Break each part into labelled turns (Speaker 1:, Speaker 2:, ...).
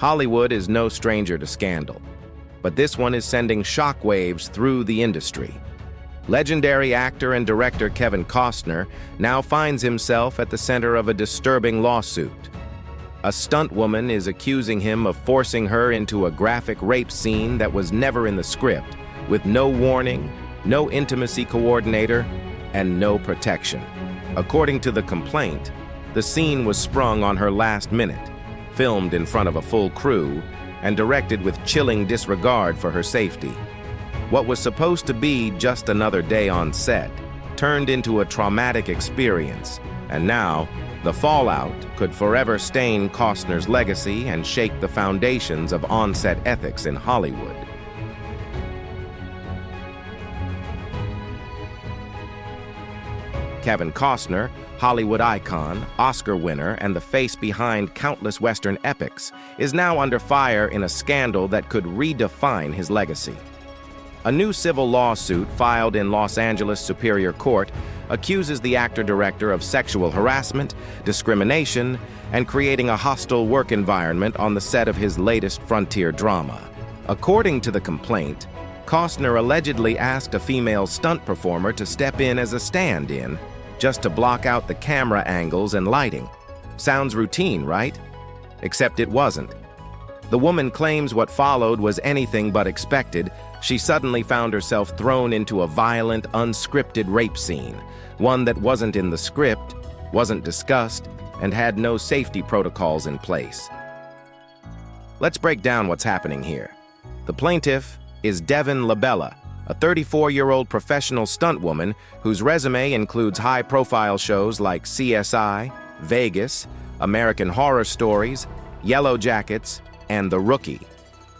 Speaker 1: Hollywood is no stranger to scandal, but this one is sending shockwaves through the industry. Legendary actor and director Kevin Costner now finds himself at the center of a disturbing lawsuit. A stunt woman is accusing him of forcing her into a graphic rape scene that was never in the script, with no warning, no intimacy coordinator, and no protection. According to the complaint, the scene was sprung on her last minute, filmed in front of a full crew, and directed with chilling disregard for her safety. What was supposed to be just another day on set turned into a traumatic experience, and now the fallout could forever stain Costner's legacy and shake the foundations of on-set ethics in Hollywood. Kevin Costner, Hollywood icon, Oscar winner, and the face behind countless Western epics, is now under fire in a scandal that could redefine his legacy. A new civil lawsuit filed in Los Angeles Superior Court accuses the actor-director of sexual harassment, discrimination, and creating a hostile work environment on the set of his latest frontier drama. According to the complaint, Costner allegedly asked a female stunt performer to step in as a stand-in, just to block out the camera angles and lighting. Sounds routine, right? Except it wasn't. The woman claims what followed was anything but expected. She suddenly found herself thrown into a violent, unscripted rape scene, one that wasn't in the script, wasn't discussed, and had no safety protocols in place. Let's break down what's happening here. The plaintiff is Devin Labella, a 34-year-old professional stunt woman whose resume includes high-profile shows like CSI, Vegas, American Horror Stories, Yellow Jackets, and The Rookie.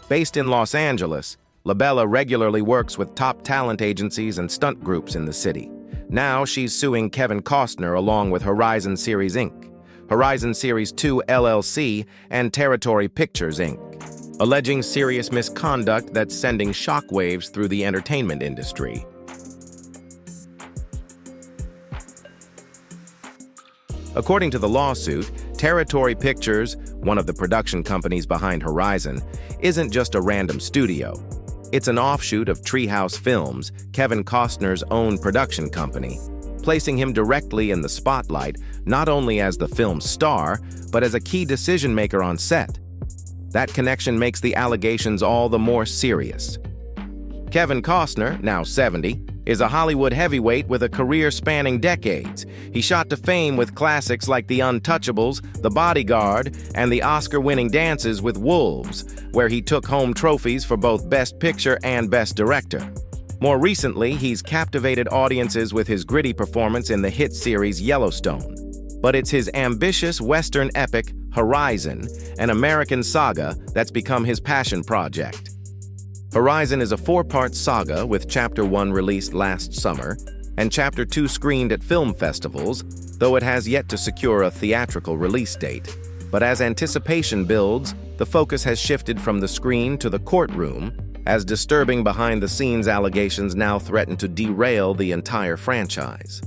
Speaker 1: Based in Los Angeles, Labella regularly works with top talent agencies and stunt groups in the city. Now she's suing Kevin Costner along with Horizon Series Inc., Horizon Series 2 LLC, and Territory Pictures Inc., alleging serious misconduct that's sending shockwaves through the entertainment industry. According to the lawsuit, Territory Pictures, one of the production companies behind Horizon, isn't just a random studio. It's an offshoot of Treehouse Films, Kevin Costner's own production company, placing him directly in the spotlight not only as the film's star, but as a key decision-maker on set. That connection makes the allegations all the more serious. Kevin Costner, now 70, is a Hollywood heavyweight with a career spanning decades. He shot to fame with classics like The Untouchables, The Bodyguard, and the Oscar-winning Dances with Wolves, where he took home trophies for both Best Picture and Best Director. More recently, he's captivated audiences with his gritty performance in the hit series Yellowstone. But it's his ambitious Western epic, Horizon, an American saga that's become his passion project. Horizon is a 4-part saga with Chapter 1 released last summer and Chapter 2 screened at film festivals, though it has yet to secure a theatrical release date. But as anticipation builds, the focus has shifted from the screen to the courtroom, as disturbing behind-the-scenes allegations now threaten to derail the entire franchise.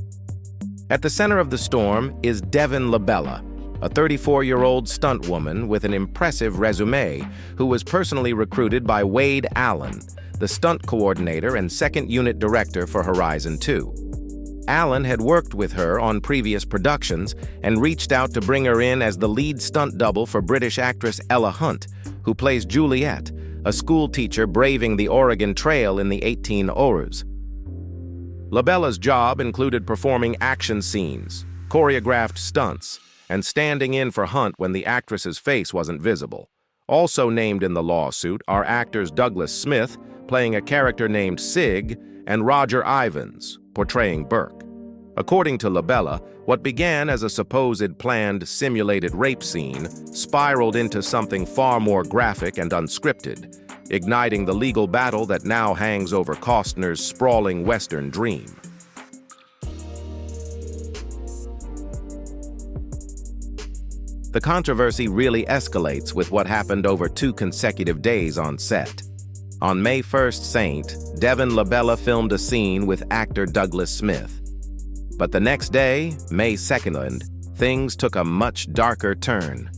Speaker 1: At the center of the storm is Devin Labella, a 34-year-old stunt woman with an impressive resume who was personally recruited by Wade Allen, the stunt coordinator and second unit director for Horizon 2. Allen had worked with her on previous productions and reached out to bring her in as the lead stunt double for British actress Ella Hunt, who plays Juliet, a school teacher braving the Oregon Trail in the 18 Horrors. Labella's job included performing action scenes, choreographed stunts, and standing in for Hunt when the actress's face wasn't visible. Also named in the lawsuit are actors Douglas Smith, playing a character named Sig, and Roger Ivans, portraying Burke. According to Labella, what began as a supposed planned simulated rape scene spiraled into something far more graphic and unscripted, igniting the legal battle that now hangs over Costner's sprawling Western dream. The controversy really escalates with what happened over 2 consecutive days on set. On May 1st Saint, Devin Labella filmed a scene with actor Douglas Smith. But the next day, May 2nd, things took a much darker turn.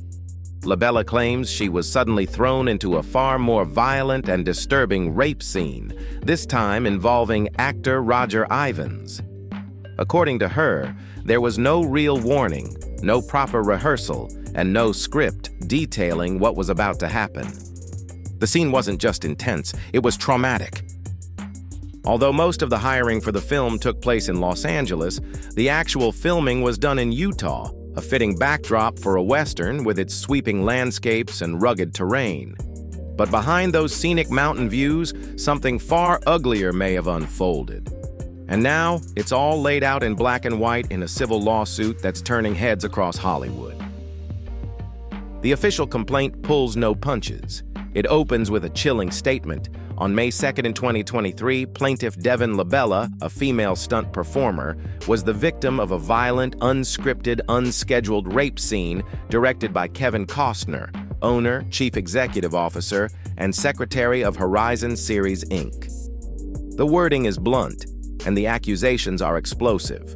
Speaker 1: LaBella claims she was suddenly thrown into a far more violent and disturbing rape scene, this time involving actor Roger Ivans. According to her, there was no real warning, no proper rehearsal, and no script detailing what was about to happen. The scene wasn't just intense, it was traumatic. Although most of the hiring for the film took place in Los Angeles, the actual filming was done in Utah, a fitting backdrop for a Western with its sweeping landscapes and rugged terrain. But behind those scenic mountain views, something far uglier may have unfolded. And now, it's all laid out in black and white in a civil lawsuit that's turning heads across Hollywood. The official complaint pulls no punches. It opens with a chilling statement. On May 2nd, 2023, plaintiff Devin LaBella, a female stunt performer, was the victim of a violent, unscripted, unscheduled rape scene directed by Kevin Costner, owner, chief executive officer, and secretary of Horizon Series, Inc. The wording is blunt, and the accusations are explosive.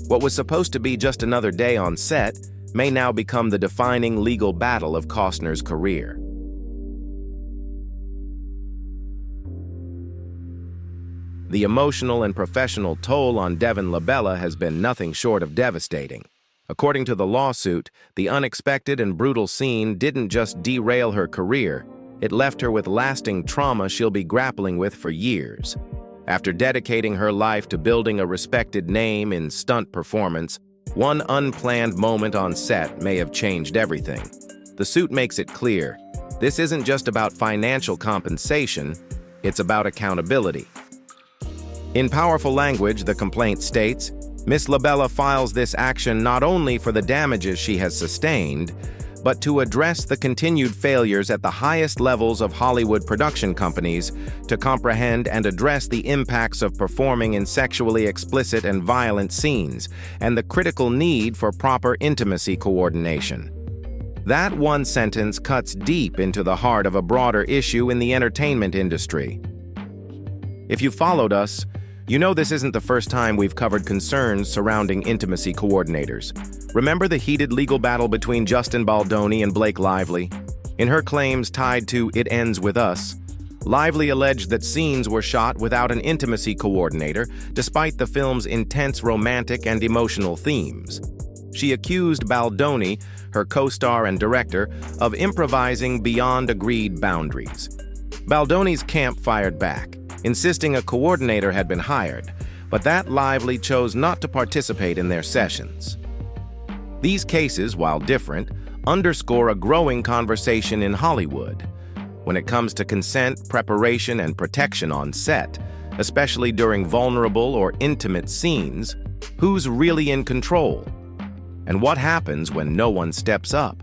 Speaker 1: What was supposed to be just another day on set may now become the defining legal battle of Costner's career. The emotional and professional toll on Devin LaBella has been nothing short of devastating. According to the lawsuit, the unexpected and brutal scene didn't just derail her career, it left her with lasting trauma she'll be grappling with for years. After dedicating her life to building a respected name in stunt performance, one unplanned moment on set may have changed everything. The suit makes it clear, this isn't just about financial compensation, it's about accountability. In powerful language, the complaint states, Ms. LaBella files this action not only for the damages she has sustained, but to address the continued failures at the highest levels of Hollywood production companies to comprehend and address the impacts of performing in sexually explicit and violent scenes, and the critical need for proper intimacy coordination. That one sentence cuts deep into the heart of a broader issue in the entertainment industry. If you followed us, you know this isn't the first time we've covered concerns surrounding intimacy coordinators. Remember the heated legal battle between Justin Baldoni and Blake Lively? In her claims tied to It Ends With Us, Lively alleged that scenes were shot without an intimacy coordinator, despite the film's intense romantic and emotional themes. She accused Baldoni, her co-star and director, of improvising beyond agreed boundaries. Baldoni's camp fired back, insisting a coordinator had been hired, but that Lively chose not to participate in their sessions. These cases, while different, underscore a growing conversation in Hollywood. When it comes to consent, preparation, and protection on set, especially during vulnerable or intimate scenes, who's really in control? And what happens when no one steps up?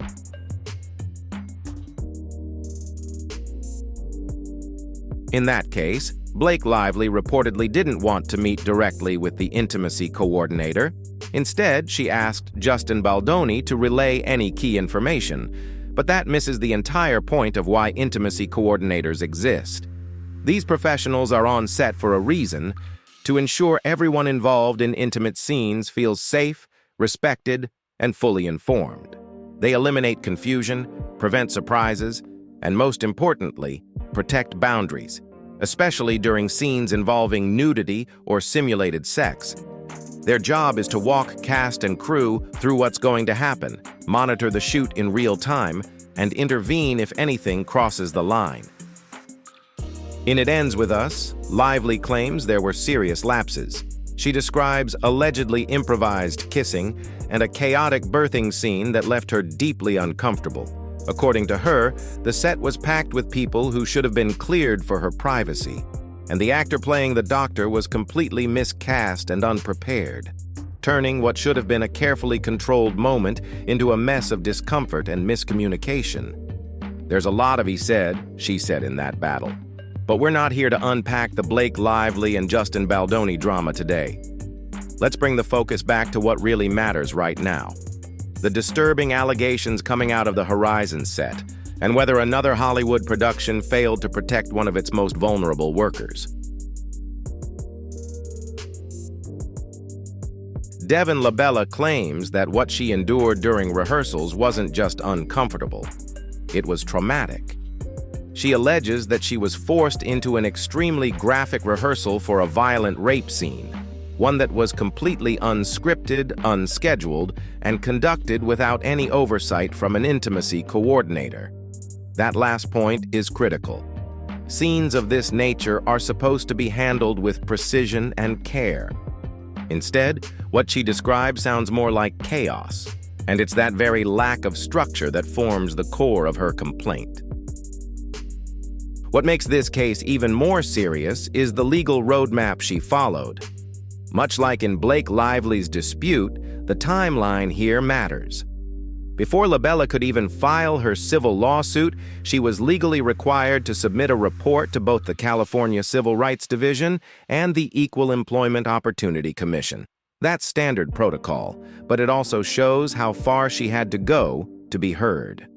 Speaker 1: In that case, Blake Lively reportedly didn't want to meet directly with the intimacy coordinator. Instead, she asked Justin Baldoni to relay any key information, but that misses the entire point of why intimacy coordinators exist. These professionals are on set for a reason: to ensure everyone involved in intimate scenes feels safe, respected, and fully informed. They eliminate confusion, prevent surprises, and most importantly, protect boundaries, especially during scenes involving nudity or simulated sex. Their job is to walk cast and crew through what's going to happen, monitor the shoot in real time, and intervene if anything crosses the line. In It Ends With Us, Lively claims there were serious lapses. She describes allegedly improvised kissing and a chaotic birthing scene that left her deeply uncomfortable. According to her, the set was packed with people who should have been cleared for her privacy, and the actor playing the doctor was completely miscast and unprepared, turning what should have been a carefully controlled moment into a mess of discomfort and miscommunication. There's a lot of he said, she said in that battle. But we're not here to unpack the Blake Lively and Justin Baldoni drama today. Let's bring the focus back to what really matters right now: the disturbing allegations coming out of the Horizon set, and whether another Hollywood production failed to protect one of its most vulnerable workers. Devin Labella claims that what she endured during rehearsals wasn't just uncomfortable, it was traumatic. She alleges that she was forced into an extremely graphic rehearsal for a violent rape scene, one that was completely unscripted, unscheduled, and conducted without any oversight from an intimacy coordinator. That last point is critical. Scenes of this nature are supposed to be handled with precision and care. Instead, what she describes sounds more like chaos, and it's that very lack of structure that forms the core of her complaint. What makes this case even more serious is the legal roadmap she followed. Much like in Blake Lively's dispute, the timeline here matters. Before Labella could even file her civil lawsuit, she was legally required to submit a report to both the California Civil Rights Division and the Equal Employment Opportunity Commission. That's standard protocol, but it also shows how far she had to go to be heard.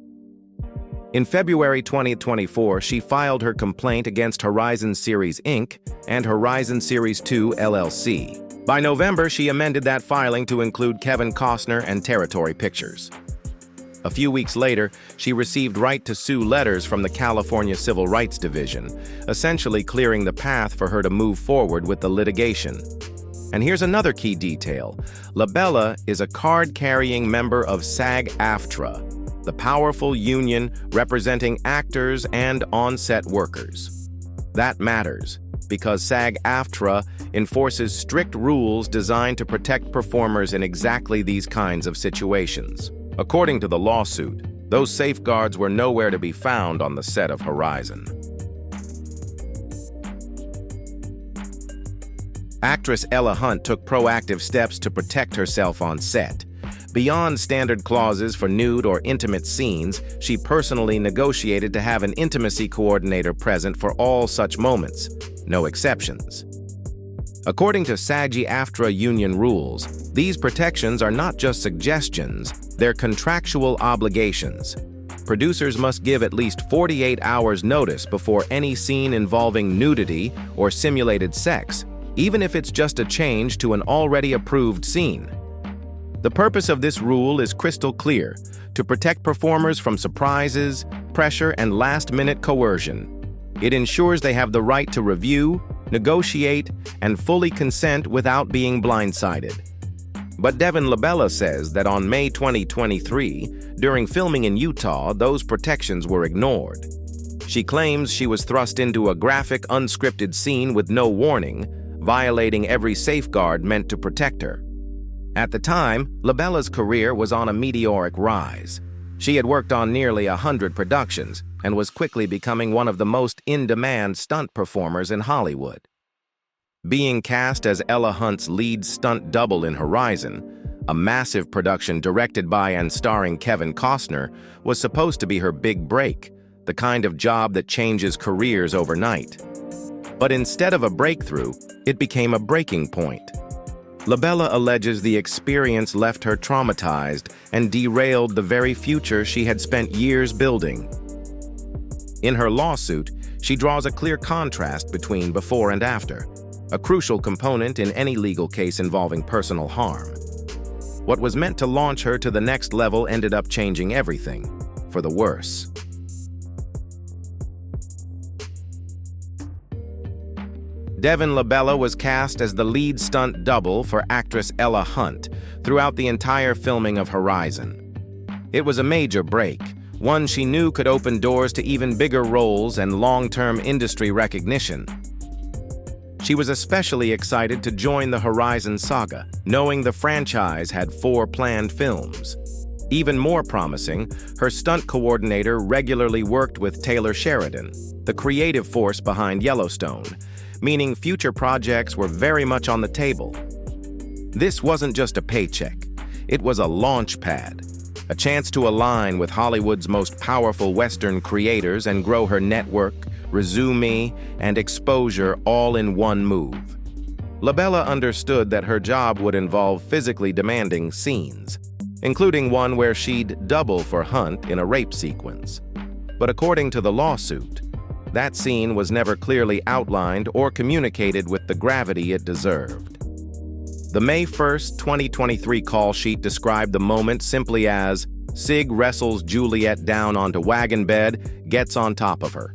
Speaker 1: In February 2024, she filed her complaint against Horizon Series Inc. and Horizon Series 2 LLC. By November, she amended that filing to include Kevin Costner and Territory Pictures. A few weeks later, she received right-to-sue letters from the California Civil Rights Division, essentially clearing the path for her to move forward with the litigation. And here's another key detail. Labella is a card-carrying member of SAG-AFTRA, the powerful union representing actors and on-set workers. That matters, because SAG-AFTRA enforces strict rules designed to protect performers in exactly these kinds of situations. According to the lawsuit, those safeguards were nowhere to be found on the set of Horizon. Actress Ella Hunt took proactive steps to protect herself on set. Beyond standard clauses for nude or intimate scenes, she personally negotiated to have an intimacy coordinator present for all such moments, no exceptions. According to SAG-AFTRA union rules, these protections are not just suggestions, they're contractual obligations. Producers must give at least 48 hours notice before any scene involving nudity or simulated sex, even if it's just a change to an already approved scene. The purpose of this rule is crystal clear: to protect performers from surprises, pressure, and last-minute coercion. It ensures they have the right to review, negotiate, and fully consent without being blindsided. But Devin Labella says that on May 2023, during filming in Utah, those protections were ignored. She claims she was thrust into a graphic, unscripted scene with no warning, violating every safeguard meant to protect her. At the time, Labella's career was on a meteoric rise. She had worked on nearly 100 productions and was quickly becoming one of the most in-demand stunt performers in Hollywood. Being cast as Ella Hunt's lead stunt double in Horizon, a massive production directed by and starring Kevin Costner, was supposed to be her big break, the kind of job that changes careers overnight. But instead of a breakthrough, it became a breaking point. Labella alleges the experience left her traumatized and derailed the very future she had spent years building. In her lawsuit, she draws a clear contrast between before and after, a crucial component in any legal case involving personal harm. What was meant to launch her to the next level ended up changing everything, for the worse. Devin Labella was cast as the lead stunt double for actress Ella Hunt throughout the entire filming of Horizon. It was a major break, one she knew could open doors to even bigger roles and long-term industry recognition. She was especially excited to join the Horizon saga, knowing the franchise had 4 planned films. Even more promising, her stunt coordinator regularly worked with Taylor Sheridan, the creative force behind Yellowstone, meaning future projects were very much on the table. This wasn't just a paycheck, it was a launch pad, a chance to align with Hollywood's most powerful Western creators and grow her network, resume, and exposure all in one move. Labella understood that her job would involve physically demanding scenes, including one where she'd double for Hunt in a rape sequence. But according to the lawsuit, that scene was never clearly outlined or communicated with the gravity it deserved. The May 1st, 2023 call sheet described the moment simply as Sig wrestles Juliet down onto wagon bed, gets on top of her.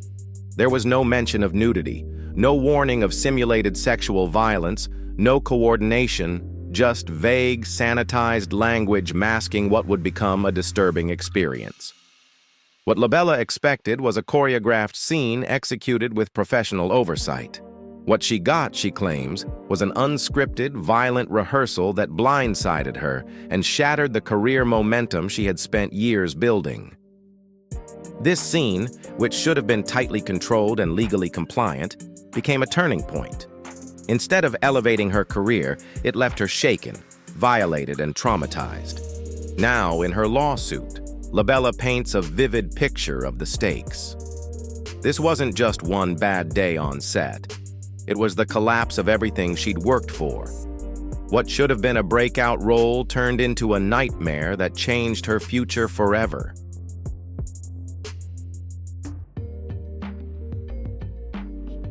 Speaker 1: There was no mention of nudity, no warning of simulated sexual violence, no coordination, just vague, sanitized language masking what would become a disturbing experience. What LaBella expected was a choreographed scene executed with professional oversight. What she got, she claims, was an unscripted, violent rehearsal that blindsided her and shattered the career momentum she had spent years building. This scene, which should have been tightly controlled and legally compliant, became a turning point. Instead of elevating her career, it left her shaken, violated, and traumatized. Now, in her lawsuit, LaBella paints a vivid picture of the stakes. This wasn't just one bad day on set. It was the collapse of everything she'd worked for. What should have been a breakout role turned into a nightmare that changed her future forever.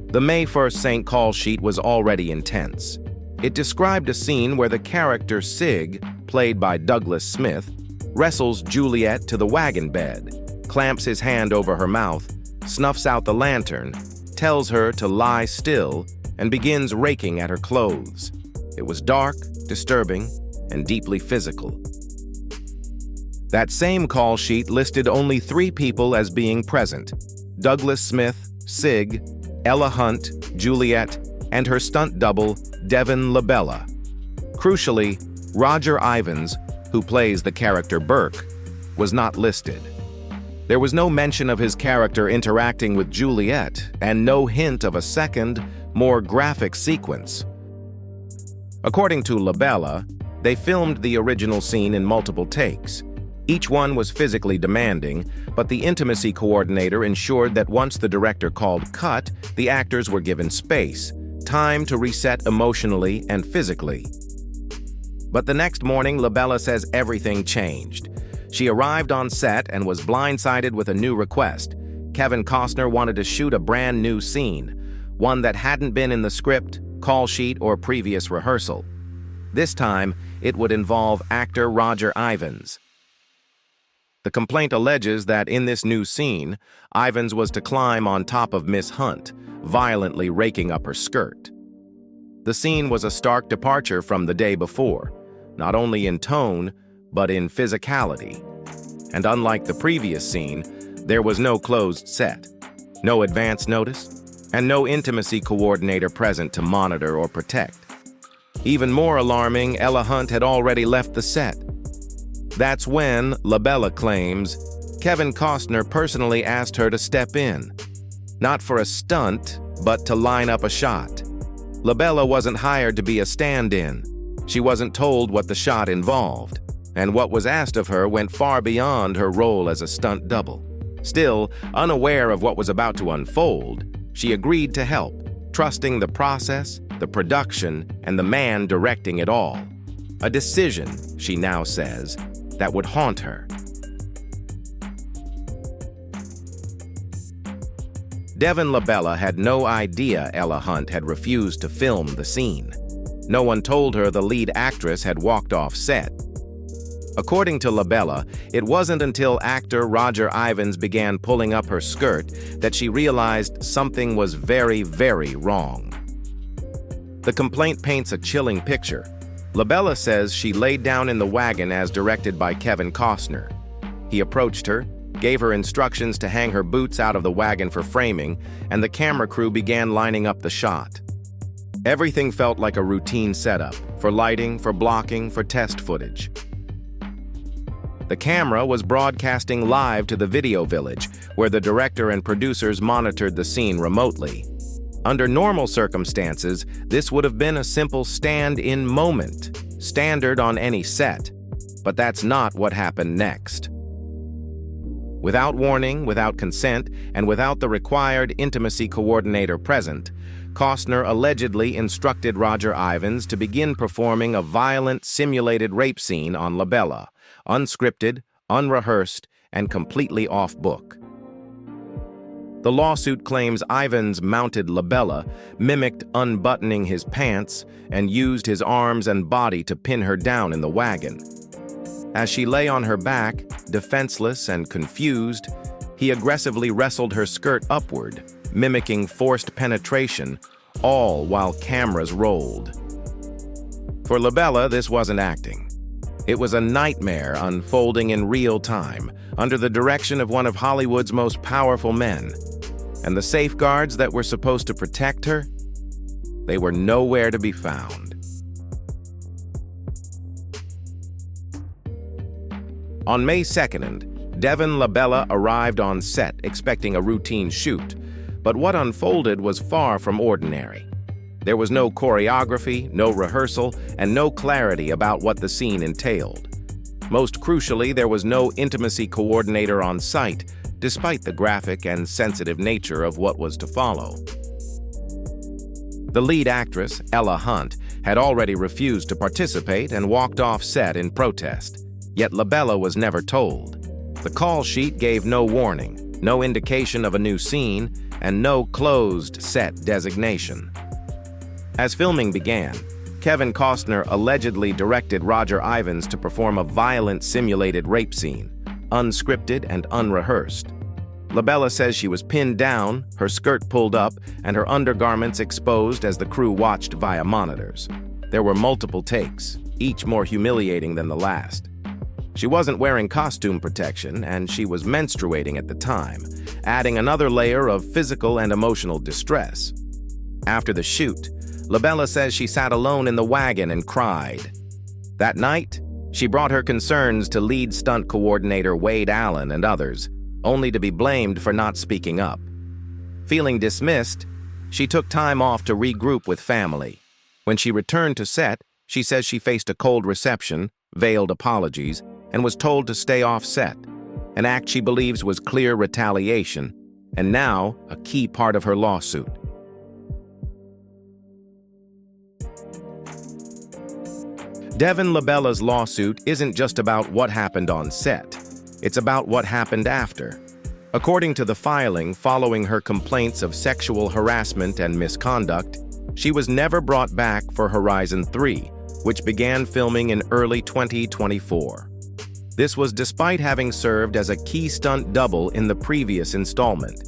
Speaker 1: The May 1st St. call sheet was already intense. It described a scene where the character Sig, played by Douglas Smith, wrestles Juliet to the wagon bed, clamps his hand over her mouth, snuffs out the lantern, tells her to lie still, and begins raking at her clothes. It was dark, disturbing, and deeply physical. That same call sheet listed only 3 people as being present: Douglas Smith, Sig, Ella Hunt, Juliet, and her stunt double, Devin LaBella. Crucially, Roger Ivans, who plays the character Burke, was not listed. There was no mention of his character interacting with Juliet, and no hint of a second, more graphic sequence. According to LaBella, they filmed the original scene in multiple takes. Each one was physically demanding, but the intimacy coordinator ensured that once the director called cut, the actors were given space, time to reset emotionally and physically. But the next morning, LaBella says everything changed. She arrived on set and was blindsided with a new request. Kevin Costner wanted to shoot a brand new scene, one that hadn't been in the script, call sheet, or previous rehearsal. This time, it would involve actor Roger Ivans. The complaint alleges that in this new scene, Ivans was to climb on top of Miss Hunt, violently raking up her skirt. The scene was a stark departure from the day before, not only in tone, but in physicality. And unlike the previous scene, there was no closed set, no advance notice, and no intimacy coordinator present to monitor or protect. Even more alarming, Ella Hunt had already left the set. That's when, LaBella claims, Kevin Costner personally asked her to step in. Not for a stunt, but to line up a shot. LaBella wasn't hired to be a stand-in. She wasn't told what the shot involved, and what was asked of her went far beyond her role as a stunt double. Still, unaware of what was about to unfold, she agreed to help, trusting the process, the production, and the man directing it all. A decision, she now says, that would haunt her. Devin LaBella had no idea Ella Hunt had refused to film the scene. No one told her the lead actress had walked off set. According to LaBella, it wasn't until actor Roger Ivans began pulling up her skirt that she realized something was very, very wrong. The complaint paints a chilling picture. LaBella says she laid down in the wagon as directed by Kevin Costner. He approached her, gave her instructions to hang her boots out of the wagon for framing, and the camera crew began lining up the shot. Everything felt like a routine setup, for lighting, for blocking, for test footage. The camera was broadcasting live to the video village, where the director and producers monitored the scene remotely. Under normal circumstances, this would have been a simple stand-in moment, standard on any set. But that's not what happened next. Without warning, without consent, and without the required intimacy coordinator present, Costner allegedly instructed Roger Ivans to begin performing a violent, simulated rape scene on LaBella, unscripted, unrehearsed, and completely off-book. The lawsuit claims Ivins mounted Labella, mimicked unbuttoning his pants, and used his arms and body to pin her down in the wagon. As she lay on her back, defenseless and confused, he aggressively wrestled her skirt upward, mimicking forced penetration, all while cameras rolled. For Labella, this wasn't acting. It was a nightmare unfolding in real time, under the direction of one of Hollywood's most powerful men. And the safeguards that were supposed to protect her, they were nowhere to be found. On May 2nd, Devin Labella arrived on set expecting a routine shoot, but what unfolded was far from ordinary. There was no choreography, no rehearsal, and no clarity about what the scene entailed. Most crucially, there was no intimacy coordinator on site, despite the graphic and sensitive nature of what was to follow. The lead actress, Ella Hunt, had already refused to participate and walked off set in protest, yet Labella was never told. The call sheet gave no warning, no indication of a new scene, and no closed set designation. As filming began, Kevin Costner allegedly directed Roger Ivins to perform a violent simulated rape scene, unscripted and unrehearsed. Labella says she was pinned down, her skirt pulled up, and her undergarments exposed as the crew watched via monitors. There were multiple takes, each more humiliating than the last. She wasn't wearing costume protection, and she was menstruating at the time, adding another layer of physical and emotional distress. After the shoot, Labella says she sat alone in the wagon and cried. That night, she brought her concerns to lead stunt coordinator Wade Allen and others, only to be blamed for not speaking up. Feeling dismissed, she took time off to regroup with family. When she returned to set, she says she faced a cold reception, veiled apologies, and was told to stay off set, an act she believes was clear retaliation, and now a key part of her lawsuit. Devin Labella's lawsuit isn't just about what happened on set. It's about what happened after. According to the filing following her complaints of sexual harassment and misconduct, she was never brought back for Horizon 3, which began filming in early 2024. This was despite having served as a key stunt double in the previous installment.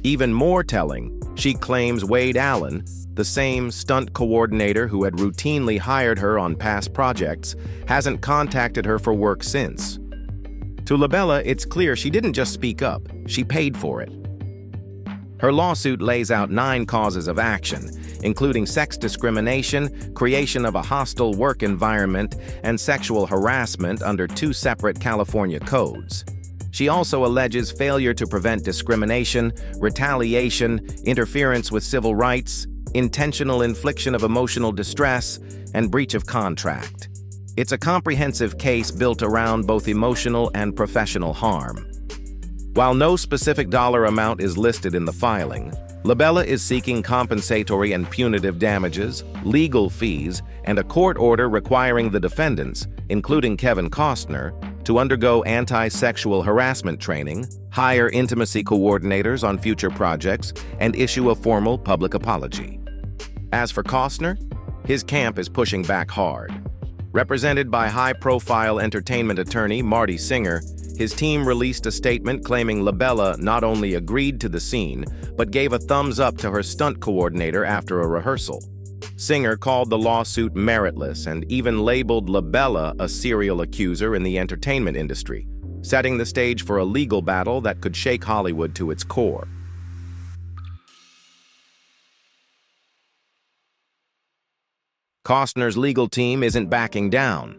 Speaker 1: Even more telling, she claims Wade Allen, the same stunt coordinator who had routinely hired her on past projects, hasn't contacted her for work since. To Labella, it's clear she didn't just speak up, she paid for it. Her lawsuit lays out 9 causes of action, including sex discrimination, creation of a hostile work environment, and sexual harassment under 2 separate California codes. She also alleges failure to prevent discrimination, retaliation, interference with civil rights, intentional infliction of emotional distress, and breach of contract. It's a comprehensive case built around both emotional and professional harm. While no specific dollar amount is listed in the filing, Labella is seeking compensatory and punitive damages, legal fees, and a court order requiring the defendants, including Kevin Costner, to undergo anti-sexual harassment training, hire intimacy coordinators on future projects, and issue a formal public apology. As for Costner, his camp is pushing back hard. Represented by high-profile entertainment attorney Marty Singer, his team released a statement claiming Labella not only agreed to the scene, but gave a thumbs up to her stunt coordinator after a rehearsal. Singer called the lawsuit meritless and even labeled Labella a serial accuser in the entertainment industry, setting the stage for a legal battle that could shake Hollywood to its core. Costner's legal team isn't backing down.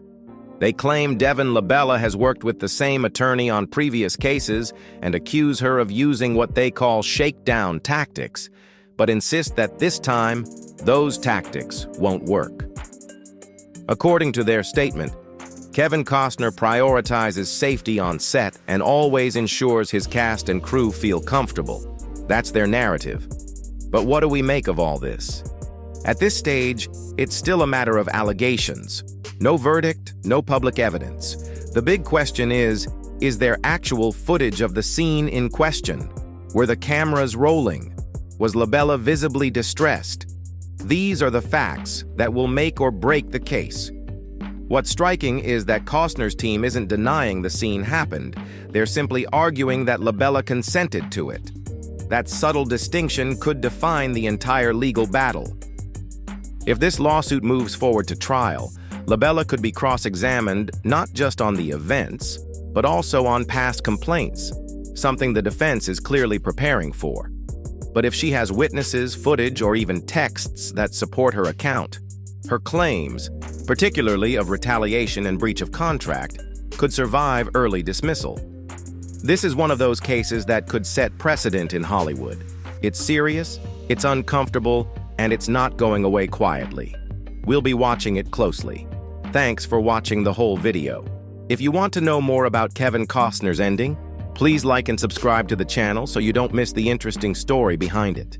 Speaker 1: They claim Devin Labella has worked with the same attorney on previous cases and accuse her of using what they call shakedown tactics, but insist that this time, those tactics won't work. According to their statement, Kevin Costner prioritizes safety on set and always ensures his cast and crew feel comfortable. That's their narrative. But what do we make of all this? At this stage, it's still a matter of allegations. No verdict, no public evidence. The big question is there actual footage of the scene in question? Were the cameras rolling? Was Labella visibly distressed? These are the facts that will make or break the case. What's striking is that Costner's team isn't denying the scene happened. They're simply arguing that Labella consented to it. That subtle distinction could define the entire legal battle. If this lawsuit moves forward to trial, Labella could be cross-examined not just on the events, but also on past complaints, something the defense is clearly preparing for. But if she has witnesses, footage, or even texts that support her account, her claims, particularly of retaliation and breach of contract, could survive early dismissal. This is one of those cases that could set precedent in Hollywood. It's serious, it's uncomfortable, and it's not going away quietly. We'll be watching it closely. Thanks for watching the whole video. If you want to know more about Kevin Costner's ending, please like and subscribe to the channel so you don't miss the interesting story behind it.